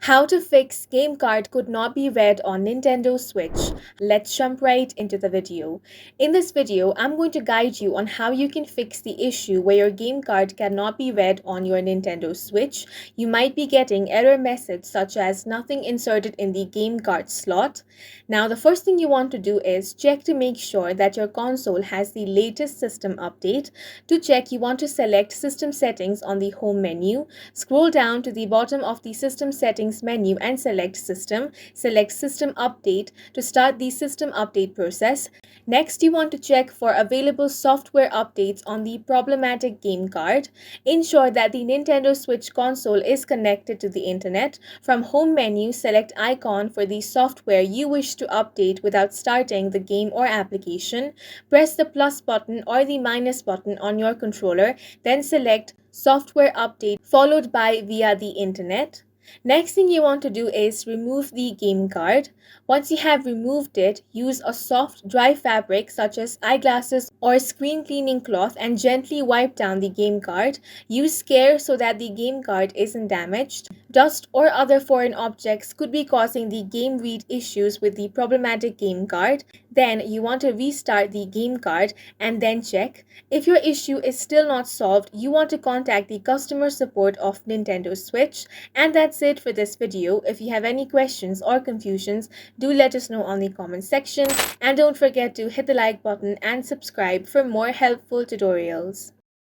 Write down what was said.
How to fix game card could not be read on Nintendo Switch. Let's jump right into the video. In this video, I'm going to guide you on how you can fix the issue where your game card cannot be read on your Nintendo Switch. You might be getting error messages such as nothing inserted in the game card slot. Now, the first thing you want to do is check to make sure that your console has the latest system update. To check, you want to select System Settings on the home menu. Scroll down to the bottom of the System Settings menu and select System. Select System Update to start the system update process. Next, you want to check for available software updates on the problematic game card. Ensure that the Nintendo Switch console is connected to the internet. From home menu, select icon for the software you wish to update without starting the game or application. Press the plus button or the minus button on your controller, then select software update followed by via the internet. Next thing you want to do is remove the game card. Once you have removed it, use a soft dry fabric such as eyeglasses or screen cleaning cloth and gently wipe down the game card. Use care so that the game card isn't damaged. Dust or other foreign objects could be causing the game read issues with the problematic game card. Then you want to restart the game card and then check. If your issue is still not solved, you want to contact the customer support of Nintendo Switch. And that's it for this video. If you have any questions or confusions, do let us know on the comment section. And don't forget to hit the like button and subscribe for more helpful tutorials.